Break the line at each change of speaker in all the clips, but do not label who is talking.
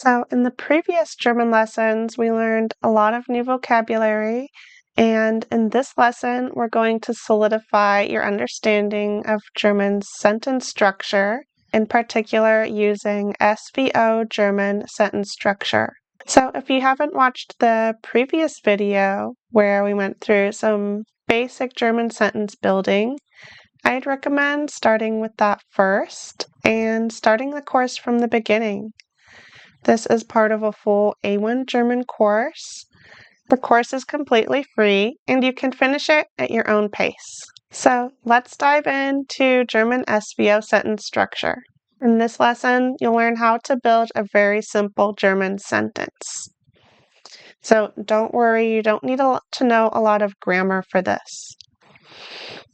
So in the previous German lessons, we learned a lot of new vocabulary, and in this lesson, we're going to solidify your understanding of German sentence structure, in particular using SVO German sentence structure. So if you haven't watched the previous video where we went through some basic German sentence building, I'd recommend starting with that first and starting the course from the beginning. This is part of a full A1 German course. The course is completely free and you can finish it at your own pace. So let's dive into German SVO sentence structure. In this lesson, you'll learn how to build a very simple German sentence. So don't worry, you don't need to know a lot of grammar for this.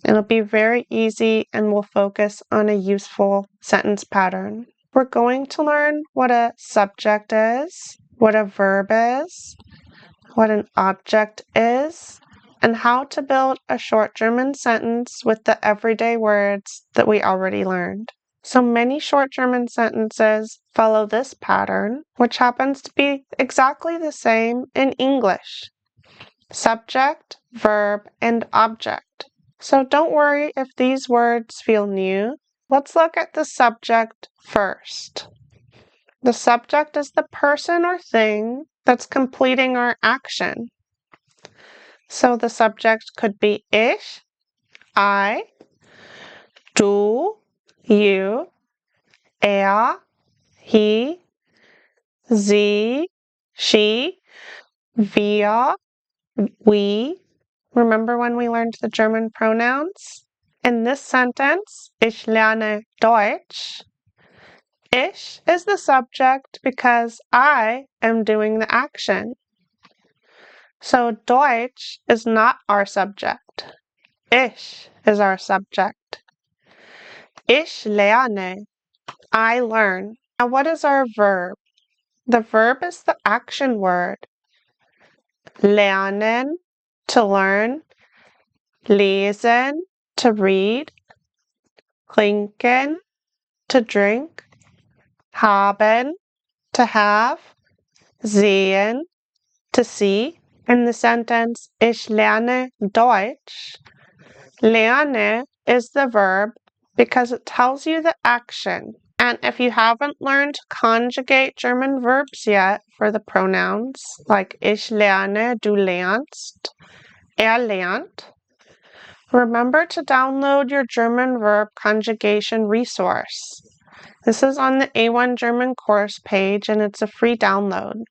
It'll be very easy and we'll focus on a useful sentence pattern. We're going to learn what a subject is, what a verb is, what an object is, and how to build a short German sentence with the everyday words that we already learned. So many short German sentences follow this pattern, which happens to be exactly the same in English. Subject, verb, and object. So don't worry if these words feel new. Let's look at the subject first. The subject is the person or thing that's completing our action. So the subject could be ich, I, du, you, er, he, sie, she, wir, we. Remember when we learned the German pronouns? In this sentence, ich lerne Deutsch, ich is the subject because I am doing the action. So Deutsch is not our subject. Ich is our subject. Ich lerne. I learn. Now what is our verb? The verb is the action word. Lernen, to learn. Lesen, to read. Trinken, to drink. Haben, to have. Sehen, to see. In the sentence, ich lerne Deutsch, lerne is the verb because it tells you the action. And if you haven't learned to conjugate German verbs yet for the pronouns, like ich lerne, du lernst, lernt, remember to download your German verb conjugation resource. This is on the A1 German course page and it's a free download.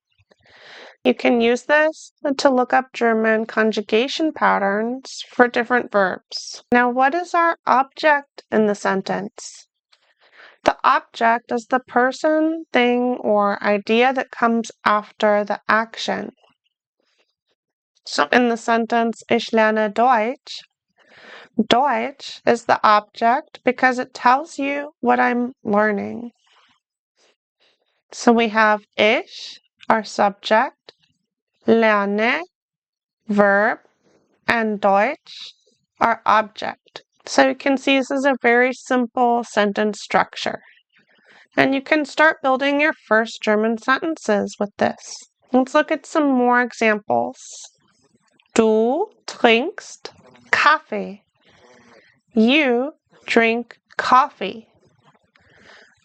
You can use this to look up German conjugation patterns for different verbs. Now, what is our object in the sentence? The object is the person, thing, or idea that comes after the action. So in the sentence, ich lerne Deutsch, Deutsch is the object because it tells you what I'm learning. So we have ich, our subject, lerne, verb, and Deutsch, our object. So you can see this is a very simple sentence structure. And you can start building your first German sentences with this. Let's look at some more examples. Du trinkst Kaffee. You drink coffee.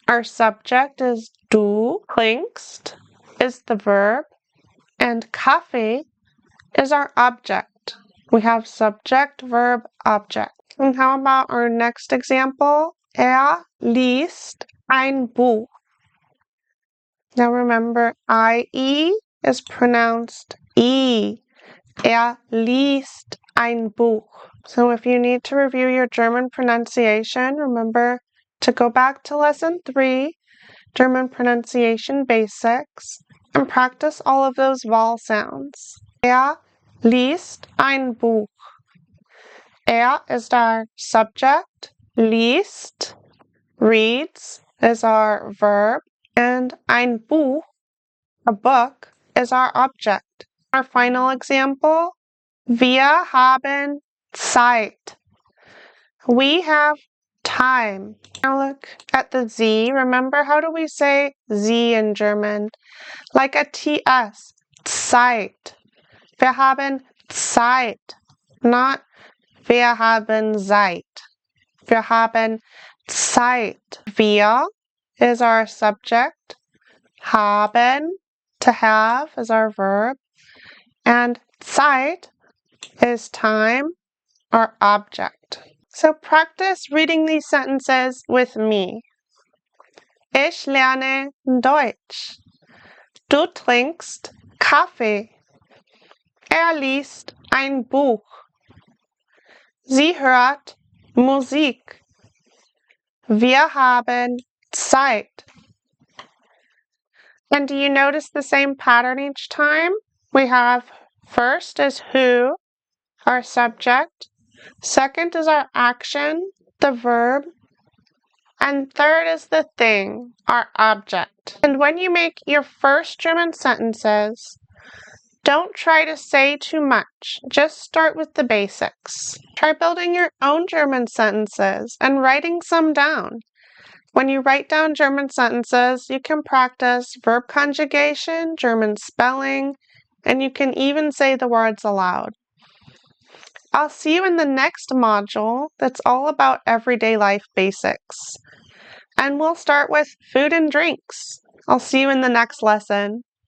Our subject is du trinkst is the verb, and Kaffee is our object. We have subject, verb, object. And how about our next example? Liest ein Buch. Now remember, I-E is pronounced E. Liest ein Buch. So if you need to review your German pronunciation, remember to go back to lesson 3, German pronunciation basics, and practice all of those vowel sounds. Liest ein Buch. Is our subject, liest, reads, is our verb, and ein Buch, a book, is our object. Our final example, wir haben Zeit. We have time. Now look at the Z. Remember, how do we say Z in German? Like a TS. Zeit. Wir haben Zeit. Not wir haben Zeit. Wir haben Zeit. Wir is our subject. Haben, to have, is our verb. And Zeit is time, our object. So practice reading these sentences with me. Ich lerne Deutsch. Du trinkst Kaffee. Liest ein Buch. Sie hört Musik. Wir haben Zeit. And do you notice the same pattern each time? We have first is who, our subject. Second is our action, the verb. And third is the thing, our object. And when you make your first German sentences, don't try to say too much. Just start with the basics. Try building your own German sentences and writing some down. When you write down German sentences, you can practice verb conjugation, German spelling, and you can even say the words aloud. I'll see you in the next module that's all about everyday life basics. And we'll start with food and drinks. I'll see you in the next lesson.